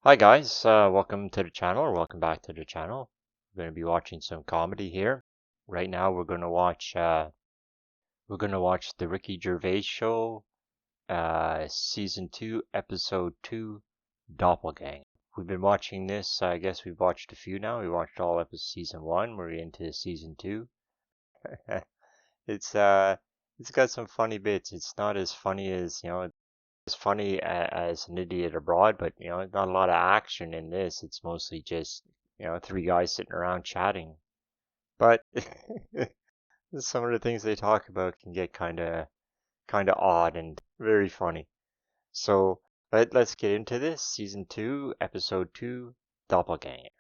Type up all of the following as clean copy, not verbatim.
Hi guys, welcome to the channel, or welcome back to the channel. We're going to be watching some comedy here. Right now we're going to watch the Ricky Gervais show, season 2, episode 2, Doppelganger. We've been watching this, I guess we've watched a few now. We watched all of season 1, we're into season 2. It's got some funny bits. It's not as funny as, as funny as An Idiot Abroad, but not a lot of action in this. It's mostly just three guys sitting around chatting. But some of the things they talk about can get kind of odd and very funny. So let's get into this. Season 2, episode 2, Doppelganger.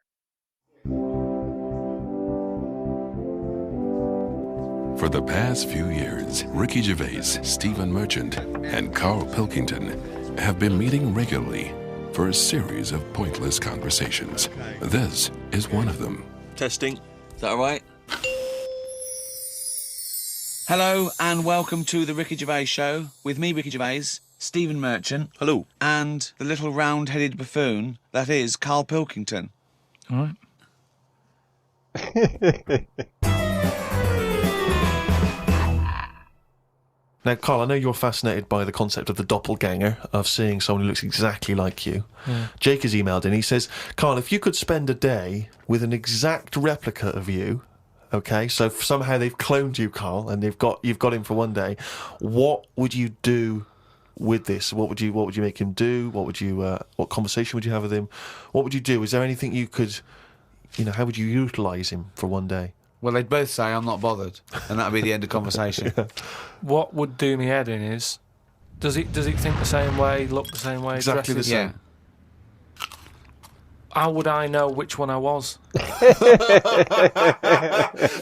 For the past few years, Ricky Gervais, Stephen Merchant, and Carl Pilkington have been meeting regularly for a series of pointless conversations. This is one of them. Testing. Is that all right? Hello and welcome to the Ricky Gervais Show with me, Ricky Gervais, Stephen Merchant. Hello. And the little round-headed buffoon that is Carl Pilkington. All right. Now, Carl, I know you're fascinated by the concept of the doppelganger, of seeing someone who looks exactly like you. Yeah. Jake has emailed in. He says, Carl, if you could spend a day with an exact replica of you, okay, so somehow they've cloned you, Carl, and you've got him for one day, what would you do with this? What would you make him do? What conversation would you have with him? What would you do? Is there anything you could, how would you utilise him for one day? Well, they'd both say, I'm not bothered, and that'd be the end of conversation. Yeah. What would do me head in is, does he think the same way, look the same way, exactly the same? Yeah. How would I know which one I was?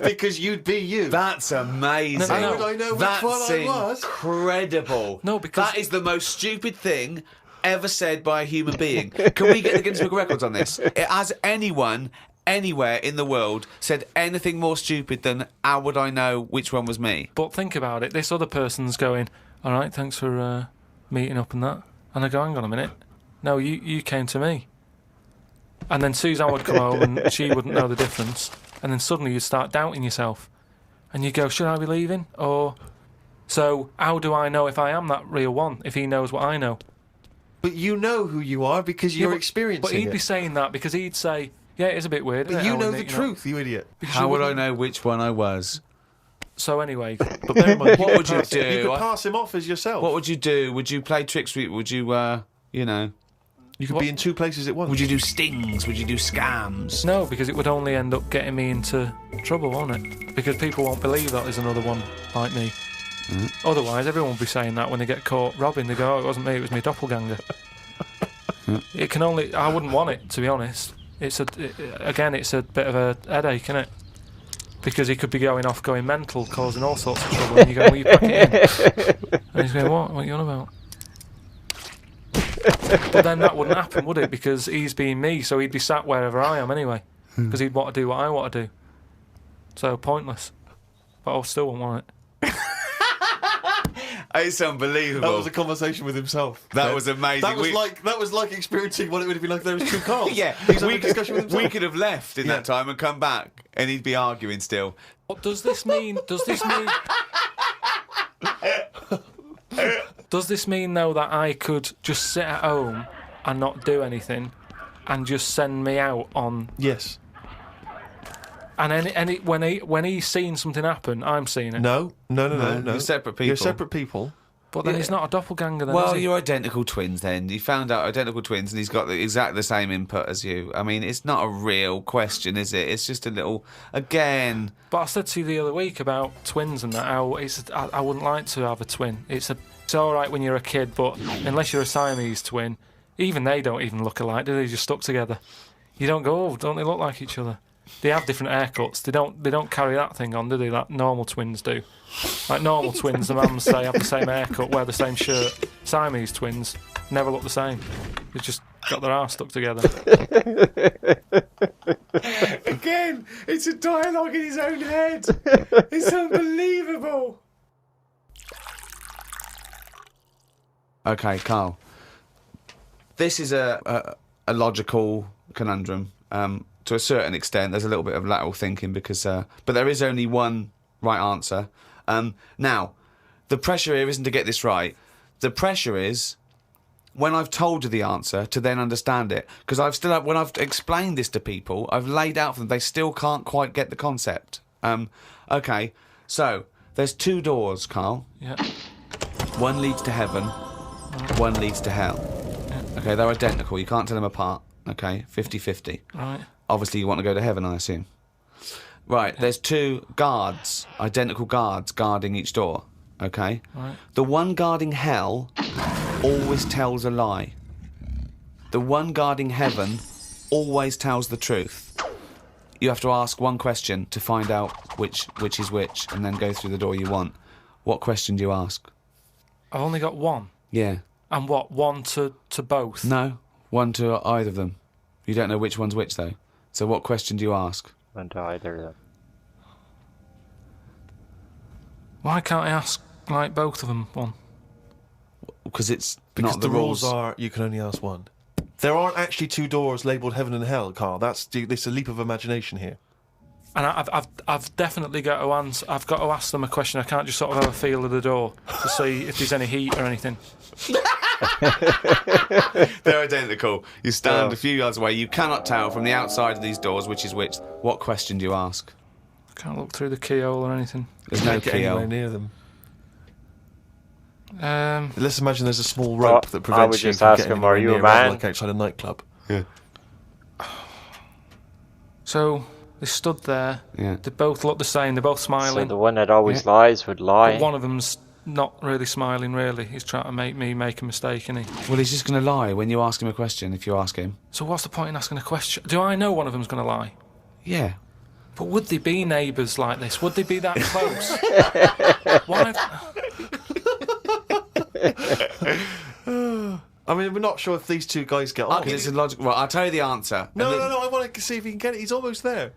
Because you'd be you. That's amazing. No. How would I know which one I was? That's incredible. No, because that is the most stupid thing ever said by a human being. Can we get the Guinness Book of Records on this? Has anyone anywhere in the world said anything more stupid than how would I know which one was me? But think about it. This other person's going, all right, thanks for meeting up and that. And I go, hang on a minute. No, you came to me. And then Suzanne would come home and she wouldn't know the difference. And then suddenly you'd start doubting yourself. And you go, should I be leaving? Or, so how do I know if I am that real one, if he knows what I know? But you know who you are because you're experiencing it. But he'd it. be saying that because he'd say, yeah, it is a bit weird. But you know the truth, you idiot. How would I know which one I was? So anyway, but bear in mind, what would you do? You could pass him off as yourself. What would you do? Would you play tricks? Would you, You could be in two places at once. Would you do stings? Would you do scams? No, because it would only end up getting me into trouble, won't it? Because people won't believe that there's another one like me. Mm-hmm. Otherwise, everyone would be saying that when they get caught robbing. They go, oh, it wasn't me, it was my doppelganger. It can only... I wouldn't want it, to be honest. It's a bit of a headache, isn't it? Because he could be going off, going mental, causing all sorts of trouble, and you go, will you pack it in? And he's going, what are you on about? But then that wouldn't happen, would it? Because he's being me, so he'd be sat wherever I am anyway. Because he'd want to do what I want to do. So, pointless. But I still wouldn't want it. It's unbelievable. That was a conversation with himself. That was amazing. That was like experiencing what it would have been like if there was two Carls. Yeah, he's having a discussion with himself. We could have left in that time and come back, and he'd be arguing still. What does this mean? Does this mean though that I could just sit at home and not do anything, and just send me out on? Yes. And when he's seen something happen, I'm seeing it. No. You're separate people. You're separate people. But then he's not a doppelganger then, well, is he? you're identical twins then. You found out identical twins and he's got exactly the same input as you. I mean, it's not a real question, is it? It's just a little... Again... But I said to you the other week about twins and that, how I wouldn't like to have a twin. It's alright when you're a kid, but unless you're a Siamese twin, even they don't even look alike, do they? They're just stuck together. You don't go, oh, don't they look like each other? They have different haircuts. They don't carry that thing on, do they? Like normal twins do. Like normal twins, the mums say have the same haircut, wear the same shirt. Siamese twins never look the same. They've just got their arse stuck together. Again, it's a dialogue in his own head. It's unbelievable. Okay, Carl. This is a a logical conundrum. To a certain extent, there's a little bit of lateral thinking because, but there is only one right answer. Now, the pressure here isn't to get this right. The pressure is when I've told you the answer to then understand it. Because when I've explained this to people, I've laid out for them, they still can't quite get the concept. Okay, so there's 2 doors, Carl. Yeah. One leads to heaven, one leads to hell. Yeah. Okay, they're identical. You can't tell them apart. Okay, 50-50. Right. Obviously, you want to go to heaven, I assume. Right, there's 2 guards, identical guards, guarding each door. Okay? Right. The one guarding hell always tells a lie. The one guarding heaven always tells the truth. You have to ask one question to find out which is which, and then go through the door you want. What question do you ask? I've only got one. Yeah. And what? One to both? No, one to either of them. You don't know which one's which, though. So what question do you ask? One to either of them. Why can't I ask, like, both of them one? Because it's Because not the rules are you can only ask one. There aren't actually 2 doors labelled heaven and hell, Carl. This is a leap of imagination here. And I've definitely got to answer. I've got to ask them a question. I can't just sort of have a feel of the door to see if there's any heat or anything. They're identical. You stand a few yards away. You cannot tell from the outside of these doors which is which. What question do you ask? I can't look through the keyhole or anything. There's no Can't get anywhere keyhole. near them. Um, Let's imagine there's a small rope that I prevents would you just from ask getting him, are anywhere you a near man? like outside a nightclub. Yeah. so they stood there. Yeah. They both look the same. They're both So smiling. the one that always lies would lie. But one of them's not really smiling. Really, he's trying to make me make a mistake, isn't he? Well, he's just going to lie when you ask him a question, if you ask him. So what's the point in asking a question? Do I know one of them's going to lie? Yeah. But would they be neighbours like this? Would they be that close? Why? I mean, we're not sure if these 2 guys get on. Because it's a logical... Well, I'll tell you the answer. No, I want to see if he can get it. He's almost there.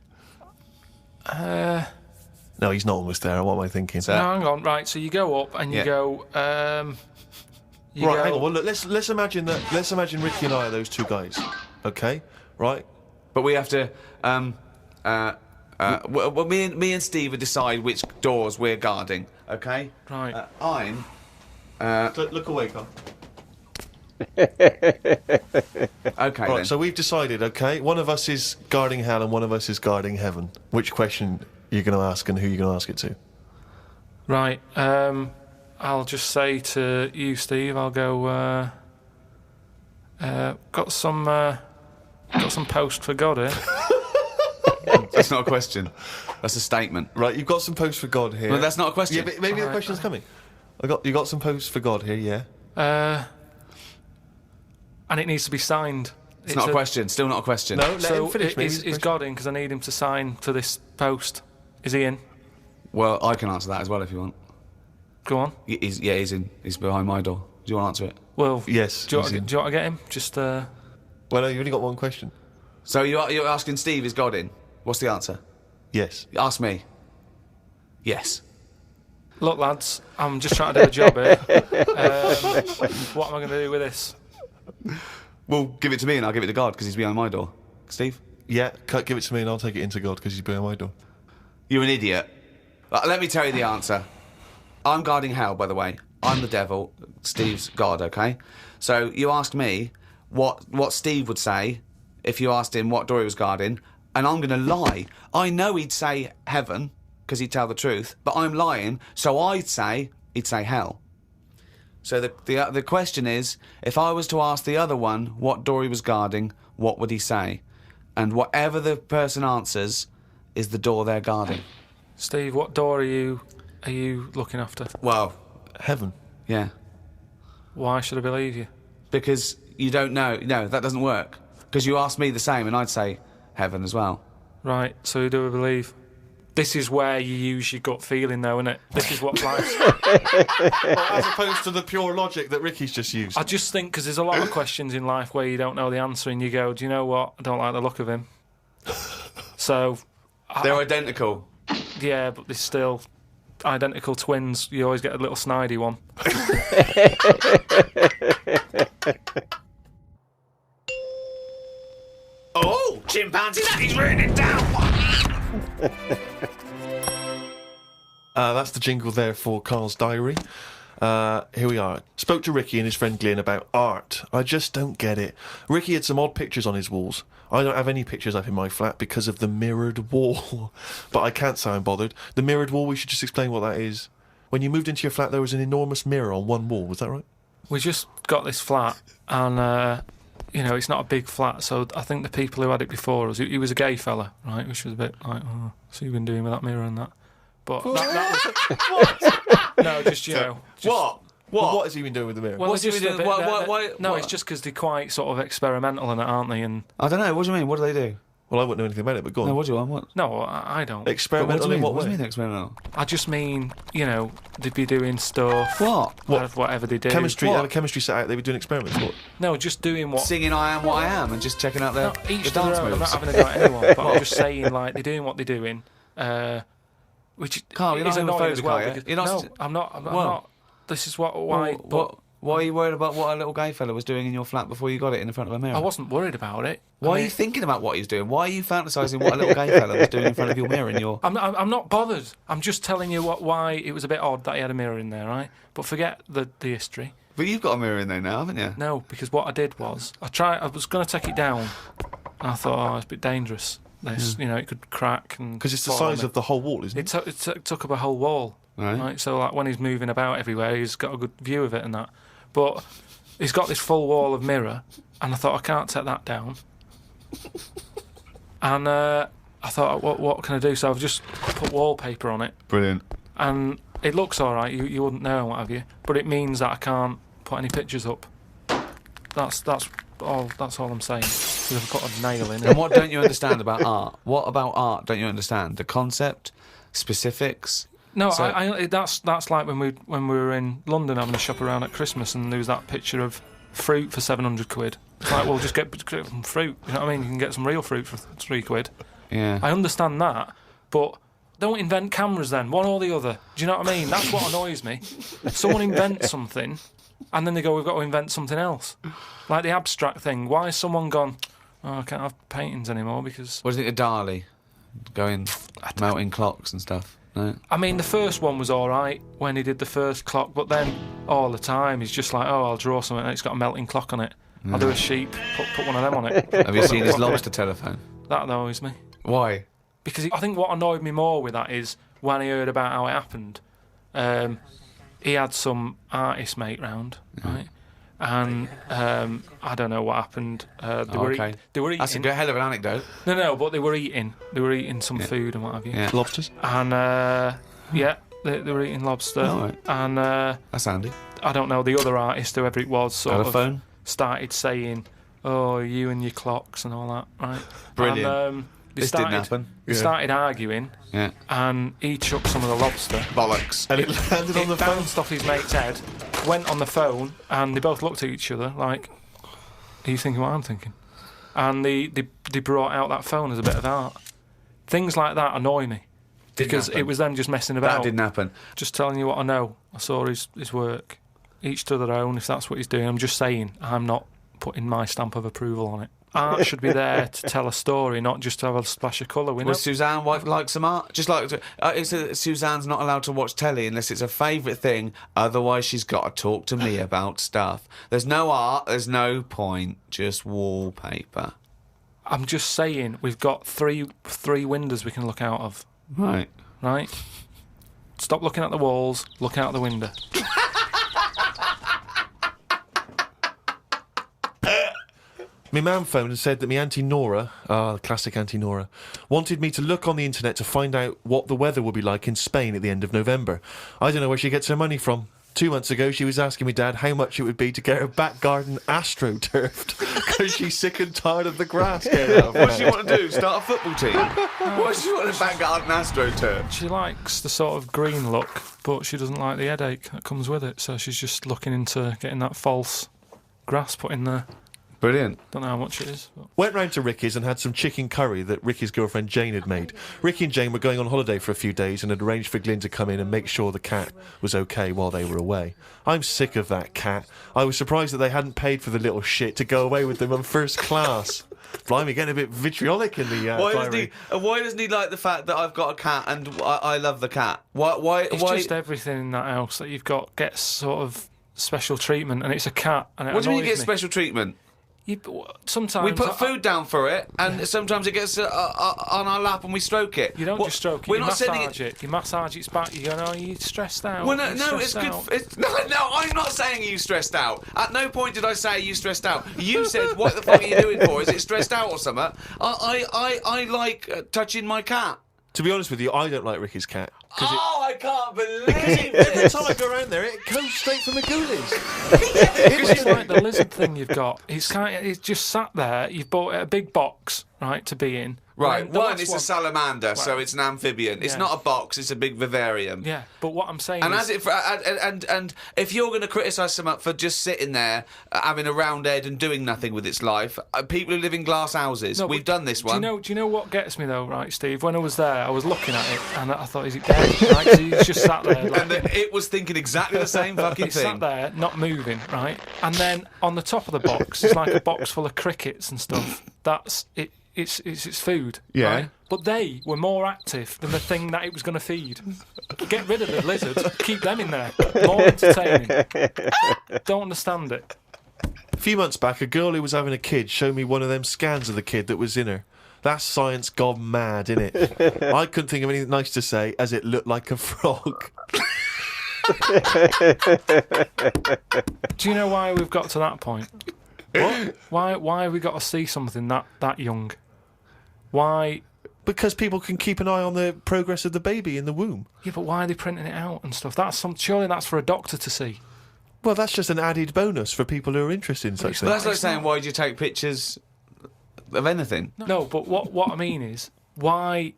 No, he's not almost there. What am I thinking? So- No, hang on. Right, so you go up and you Yeah. go. You Right, go, hang on. Well, look, let's imagine that. Let's imagine Ricky and I are those 2 guys. Okay, right? But we have to... well, me and Steve will decide which doors we're guarding, okay? Right. I'm... Look away, Carl. Okay, Right, then. so we've decided. Okay, one of us is guarding hell and one of us is guarding heaven. Which question are you going to ask and who are you going to ask it to? Right. I'll just say to you, Steve. I'll go. Got some post for God here. That's not a question. That's a statement. Right, you've got some posts for God here. Well, that's not a question. Yeah, but maybe the question's coming. You got some posts for God here, yeah. And it needs to be signed. It's not a question. Still not a question. No, let So him finish. Maybe is God in? Because I need him to sign for this post. Is he in? Well, I can answer that as well if you want. Go on. He's in. He's behind my door. Do you want to answer it? Well, Yes. Do you he's in. want to get him? Just. Well, no, you've only got one question. So you're asking Steve, is God in? What's the answer? Yes. Ask me. Yes. Look, lads, I'm just trying to do a job here. What am I going to do with this? Well, give it to me and I'll give it to God because he's behind my door. Steve? Yeah, give it to me and I'll take it into God because he's behind my door. You're an idiot. Let me tell you the answer. I'm guarding hell, by the way. I'm the devil. Steve's God, okay? So you asked me what Steve would say if you asked him what door he was guarding, and I'm going to lie. I know he'd say heaven because he'd tell the truth, but I'm lying, so he'd say hell. So the question is, if I was to ask the other one what door he was guarding, what would he say? And whatever the person answers is the door they're guarding. Steve, what door are you looking after? Well, Heaven. yeah. Why should I believe you? Because you don't know. No, that doesn't work. Because you asked me the same and I'd say heaven as well. Right, so who do I believe? This is where you use your gut feeling, though, isn't it? This is what life's... As opposed to the pure logic that Ricky's just used. I just think, because there's a lot of questions in life where you don't know the answer and you go, do you know what? I don't like the look of him. So... They're identical. Yeah, but they're still identical twins. You always get a little snidey one. Oh, chimpanzee, that is raining down. That's the jingle there for Carl's diary. Here we are. Spoke to Ricky and his friend Glyn about art. I just don't get it. Ricky had some odd pictures on his walls. I don't have any pictures up in my flat because of the mirrored wall. But I can't say I'm bothered. The mirrored wall, we should just explain what that is. When you moved into your flat, there was an enormous mirror on one wall. Was that right? We just got this flat, and it's not a big flat, so I think the people who had it before us, he was a gay fella, right, which was a bit like, oh, so you've been doing with that mirror and that. But that was... No, just, What? What has he been doing with the mirror? Well, What's he just been a doing? bit, No, it's just because they're quite sort of experimental in it, aren't they? And I don't know. What do you mean? What do they do? Well, I wouldn't know anything about it, but go on. No, what do you want? What? no, I don't. Experimental in what What do way? you mean experimental? I just mean, they'd be doing stuff. What? Whatever they do. Chemistry, What? have a chemistry set out, they were doing experiments. What? No, just doing what. Singing "I Am What I Am" and just checking out No, the each to dance their own. I'm moves. not having a go at anyone, but I'm just saying, like, they're doing what they're doing, which Carl, you're is not annoying as homophobic, well. are you? Because, You're not no, st- I'm not. I'm What? not. This is why. Why are you worried about what a little gay fella was doing in your flat before you got it in front of a mirror? I wasn't worried about it. Why are you thinking about what he's doing? Why are you fantasising what a little gay fella was doing in front of your mirror in your... I'm not bothered. I'm just telling you why it was a bit odd that he had a mirror in there, right? But forget the history. But you've got a mirror in there now, haven't you? No, because what I did was I was going to take it down, and I thought, it's a bit dangerous. This, it could crack and Because it's the fall on size me. of the whole wall, isn't it? It took up a whole wall, Right. So like when he's moving about everywhere, he's got a good view of it and that. But he's got this full wall of mirror, and I thought I can't take that down. And I thought, what can I do? So I've just put wallpaper on it, Brilliant. and it looks all right. You wouldn't know, what have you? But it means that I can't put any pictures up. That's all. That's all I'm saying. Because I've put a nail in And it. what don't you understand about art? What about art don't you understand? The concept, specifics. No, So- that's like when we were in London having a shop around at Christmas, and there was that picture of fruit for 700 quid. It's like, well, just get some fruit. You know what I mean? You can get some real fruit for 3 quid. Yeah. I understand that, but don't invent cameras then, one or the other. Do you know what I mean? That's what annoys me. Someone invents something, and then they go, we've got to invent something else. Like the abstract thing. Why has someone gone, I can't have paintings anymore because... What do you think of Dali? Going, melting clocks and stuff? No? I mean, the first one was all right when he did the first clock, but then all the time he's just like, I'll draw something and it's got a melting clock on it. I'll do a sheep, put one of them on it. Have you seen his lobster telephone? That annoys me. Why? Because I think what annoyed me more with that is when I heard about how it happened, he had some artist mate round, right? And I don't know what happened. They were eating. That's a good hell of an anecdote. No, but they were eating. They were eating some food and what have you. Yeah. Lobsters? And they were eating lobster. Oh, right. And That's handy. I don't know, the other artist, whoever it was, sort Telephone? of started saying, "Oh, you and your clocks and all that," right? Brilliant. And, This didn't happen. They started arguing, Yeah. and he chucked some of the lobster. Bollocks. And it landed on the It phone. bounced off his mate's head, went on the phone, and they both looked at each other like, "Are you thinking what I'm thinking?" And they brought out that phone as a bit of art. Things like that annoy me. Because happen. it was them just messing That about. didn't happen. Just telling you what I know. I saw his work. Each to their own, if that's what he's doing. I'm just saying, I'm not putting my stamp of approval on it. Art should be there to tell a story, not just to have a splash of colour. We know. Would Suzanne like some art? Just like Suzanne's not allowed to watch telly unless it's a favourite thing. Otherwise, she's got to talk to me about stuff. There's no art. There's no point. Just wallpaper. I'm just saying, we've got three windows we can look out of. Right. Right? Stop looking at the walls. Look out the window. My mum phoned and said that my Auntie Nora, the classic Auntie Nora, wanted me to look on the internet to find out what the weather would be like in Spain at the end of November. I don't know where she gets her money from. 2 months ago, she was asking me dad how much it would be to get her back garden astroturfed because she's sick and tired of the grass getting out of What does she hand. want to do? Start a football team? What does she want to back garden AstroTurf? She likes the sort of green look, but she doesn't like the headache that comes with it. So she's just looking into getting that false grass put in there. Brilliant. Don't know how much it is. But. Went round to Ricky's and had some chicken curry that Ricky's girlfriend Jane had made. Ricky and Jane were going on holiday for a few days and had arranged for Glyn to come in and make sure the cat was okay while they were away. I'm sick of that cat. I was surprised that they hadn't paid for the little shit to go away with them on first class. Blimey, getting a bit vitriolic in the Why doesn't he like the fact that I've got a cat and I love the cat? Why? It's just everything in that house that you've got gets sort of special treatment, and it's a cat. And What do you mean you get special treatment? Sometimes we put food down for it, and sometimes it gets on our lap and we stroke it. You don't just stroke it. You massage it. You massage its back. You go, no, you're stressed out. Well, no, it's good. No, I'm not saying you stressed out. At no point did I say you stressed out. You said, "What the fuck are you doing for? Is it stressed out or something?" I like touching my cat. To be honest with you, I don't like Ricky's cat. I can't believe it! Every time I go around there, it comes straight from the ghoulies. It's like the lizard thing you've got. It's just sat there. You've bought a big box, right, to be in. Right, it's a salamander, so it's an amphibian. It's not a box; it's a big vivarium. Yeah, but what I'm saying is, and if you're going to criticise someone for just sitting there, having a round head and doing nothing with its life, people who live in glass houses, we've done this one. Do you know what gets me though, right, Steve? When I was there, I was looking at it and I thought, is it dead? Right, so it's just sat there, and it was thinking exactly the same fucking thing. It sat there, not moving, right? And then on the top of the box, it's like a box full of crickets and stuff. That's it. It's food, right? But they were more active than the thing that it was going to feed. Get rid of the lizards, keep them in there. More entertaining. Don't understand it. A few months back, a girl who was having a kid showed me one of them scans of the kid that was in her. That's science gone mad, innit? I couldn't think of anything nice to say, as it looked like a frog. Do you know why we've got to that point? What? Why have we got to see something that young? Why? Because people can keep an eye on the progress of the baby in the womb. Yeah, but why are they printing it out and stuff? Surely that's for a doctor to see. Well, that's just an added bonus for people who are interested in such things. That's like saying, why do you take pictures of anything? No, but what I mean is, why?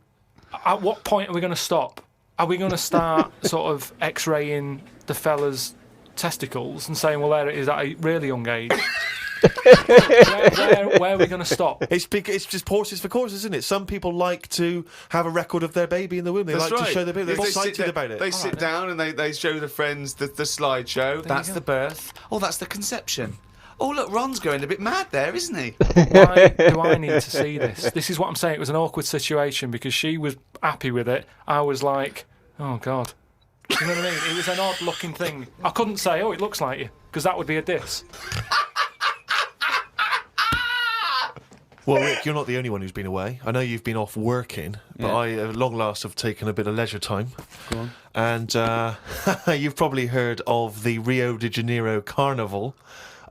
At what point are we going to stop? Are we going to start sort of X-raying the fella's testicles and saying, well, there it is at a really young age? Where are we going to stop? It's just horses for courses, isn't it? Some people like to have a record of their baby in the womb. They like to show their baby. They're excited about it. They sit down and they show the friends the slideshow. That's the birth. Oh, that's the conception. Oh, look, Ron's going a bit mad there, isn't he? Why do I need to see this? This is what I'm saying. It was an awkward situation because she was happy with it. I was like, oh, God. You know what I mean? It was an odd-looking thing. I couldn't say, oh, it looks like you, because that would be a diss. Well, Rick, you're not the only one who's been away. I know you've been off working, but I, at long last, have taken a bit of leisure time. Go on. And you've probably heard of the Rio de Janeiro Carnival.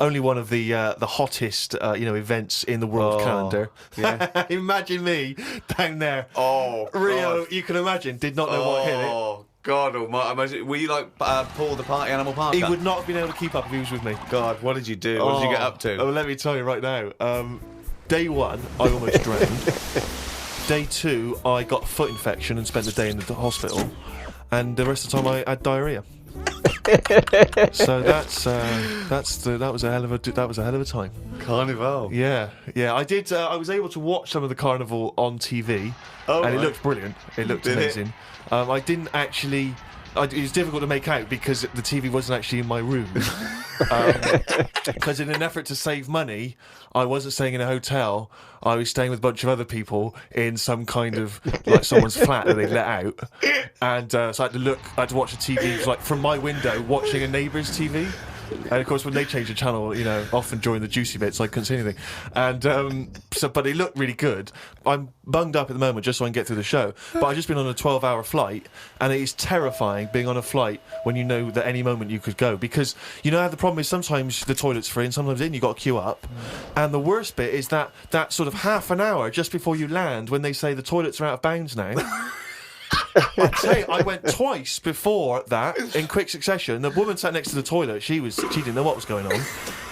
Only one of the hottest, events in the world calendar. Yeah. Imagine me down there. Oh, Rio, God. You can imagine, did not know what hit it. Oh, God almighty. Were you like Paul the Party Animal Parker? He would not have been able to keep up if he was with me. God, what did you do? What did you get up to? Oh, let me tell you right now. Day one, I almost drowned. Day two, I got a foot infection and spent the day in the hospital. And the rest of the time, I had diarrhea. So that was a hell of a time. Carnival. Yeah. I did. I was able to watch some of the carnival on TV, and it looked brilliant. It looked amazing. I didn't actually. It was difficult to make out because the TV wasn't actually in my room. Because in an effort to save money, I wasn't staying in a hotel. I was staying with a bunch of other people in some kind of like someone's flat that they let out, and so I had to watch the TV like from my window, watching a neighbour's TV. And of course, when they changed the channel, often during the juicy bits, I couldn't see anything. And but it looked really good. I'm bunged up at the moment just so I can get through the show. But I've just been on a 12-hour flight, and it is terrifying being on a flight when you know that any moment you could go. Because how the problem is sometimes the toilet's free, and sometimes you've got to queue up. And the worst bit is that sort of half an hour just before you land, when they say the toilets are out of bounds now. I'd say I went twice before that in quick succession. The woman sat next to the toilet. She didn't know what was going on,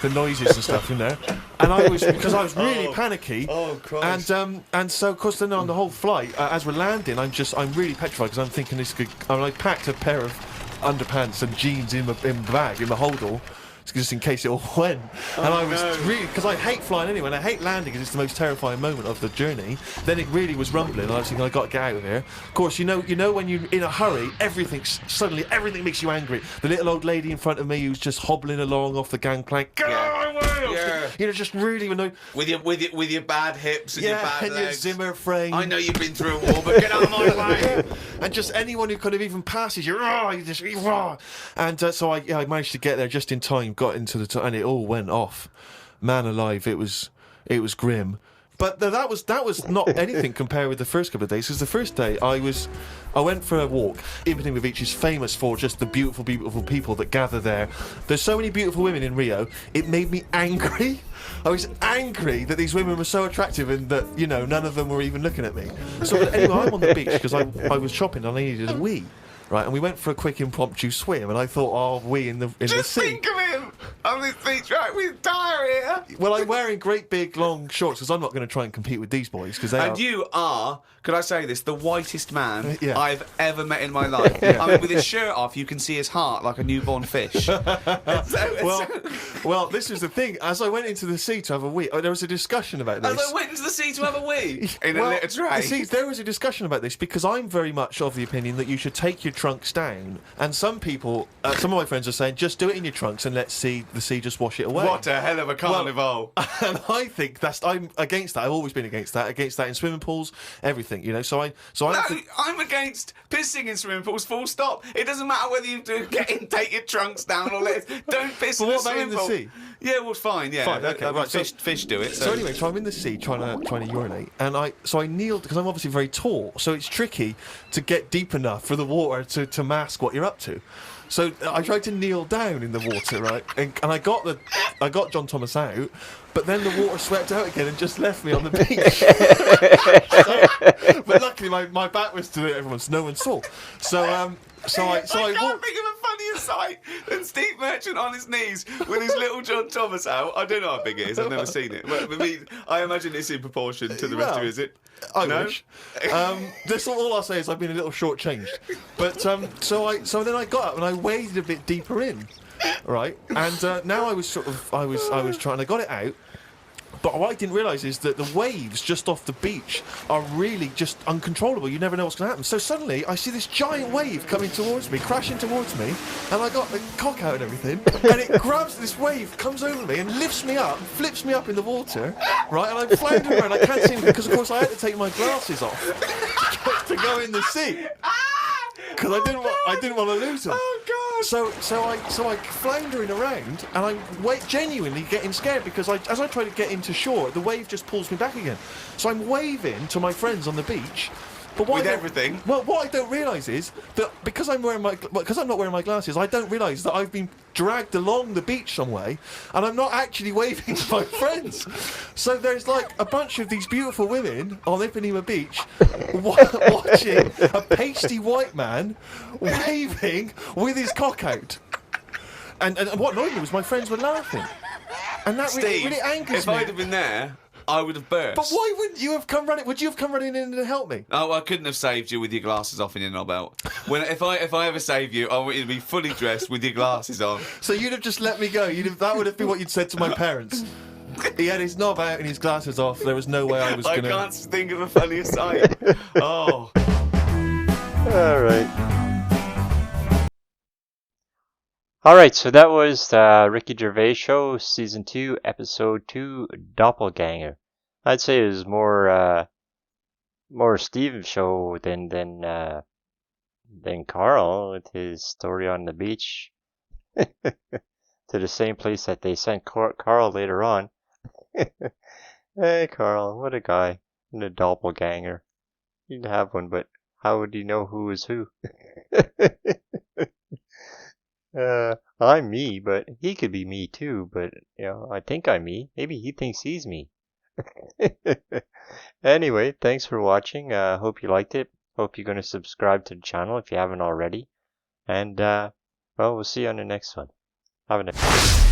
the noises and stuff in there. And because I was really panicky. Oh Christ! And so of course then on the whole flight, as we're landing, I'm really petrified because I'm thinking this could. I packed a pair of underpants and jeans in the bag in the holdall. Just in case it all went. And I was really, because I hate flying anyway, and I hate landing because it's the most terrifying moment of the journey. Then it really was rumbling, and I was thinking, I've got to get out of here. Of course, you know when you're in a hurry, everything makes you angry. The little old lady in front of me who's just hobbling along off the gangplank. Yeah. You know, just really annoying. With your bad hips and your bad and legs. your Zimmer frame. I know you've been through a war, but get out of my way. And just anyone who kind of even passes you, you just, and so I managed to get there just in time, got into and it all went off. Man alive, it was grim. But that was not anything compared with the first couple of days. Because the first day I went for a walk. Ipanema Beach is famous for just the beautiful, beautiful people that gather there. There's so many beautiful women in Rio. It made me angry. I was angry that these women were so attractive and that, you know, none of them were even looking at me. So anyway, I'm on the beach because I was shopping and I needed a wee. Right, and we went for a quick impromptu swim, and I thought, oh, wee in the sea. Just think of him on this beach, right, with diarrhea. Well, I'm wearing great big long shorts because I'm not going to try and compete with these boys because they are. And you are, could I say this, the whitest man Yeah. I've ever met in my life. I mean, with his shirt off, you can see his heart like a newborn fish. Well, this is the thing. As I went into the sea to have a wee, there was a discussion about this. As I went into the sea to have a wee in a litter tray. See, there was a discussion about this because I'm very much of the opinion that you should take your trunks down. And some people, some of my friends are saying, just do it in your trunks and let the sea just wash it away. What a hell of a carnival. And I think I'm against that. I've always been against that in swimming pools, everything, you know. I'm against pissing in swimming pools, full stop. It doesn't matter whether you take your trunks down or don't piss in But a what about swimming in the pool. sea? Yeah, well, fine, yeah. Fine, okay, right, Fish do it. So anyway, so I'm in the sea trying to urinate, and I kneeled because I'm obviously very tall, so it's tricky to get deep enough for the water to mask what you're up to. So I tried to kneel down in the water, right, and I got John Thomas out, but then the water swept out again and just left me on the beach. But luckily my back was to everyone, so no one saw. So I can't walked. think of a funnier sight than Steve Merchant on his knees with his little John Thomas out. I don't know how big it is. I've never seen it. But I imagine it's in proportion to the rest of it, is it? I No? wish. That's all I'll say is I've been a little shortchanged. But so then I got up and I waded a bit deeper in, right? And now I was trying. I got it out. But what I didn't realise is that the waves just off the beach are really just uncontrollable. You never know what's going to happen. So suddenly I see this giant wave coming towards me, crashing towards me, and I got the cock out and everything, and it grabs this wave, comes over me, and lifts me up, flips me up in the water, right? And I'm floundering around. I can't see anything because, of course, I had to take my glasses off to go in the sea because I didn't want to lose them. Oh, God. So I floundering around, and I'm genuinely getting scared because as I try to get into shore, the wave just pulls me back again. So I'm waving to my friends on the beach. But With everything. Well, what I don't realise is that because I'm not wearing my glasses, I don't realise that I've been dragged along the beach some way, and I'm not actually waving to my friends. So there's like a bunch of these beautiful women on Ipanema Beach watching a pasty white man waving with his cock out. And what annoyed me was my friends were laughing, and that really angers if me. I'd have been there, I would have burst. But why wouldn't you have come running? Would you have come running in to help me? Oh, I couldn't have saved you with your glasses off and your knob out. If I ever save you, I want you to be fully dressed with your glasses on. So you'd have just let me go. That would have been what you'd said to my parents. He had his knob out and his glasses off. There was no way I was going to... I can't think of a funnier sight. Oh. All right. All right, so that was the Ricky Gervais Show, Season 2, Episode 2, Doppelganger. I'd say it was more Steve's show than Carl with his story on the beach to the same place that they sent Carl later on. Hey, Carl, what a guy. And a doppelganger. You'd have one, but how would he know who was who? I'm me, but he could be me too, but, I think I'm me. Maybe he thinks he's me. Anyway, thanks for watching. Hope you liked it. Hope you're going to subscribe to the channel if you haven't already. And, we'll see you on the next one. Have a nice day.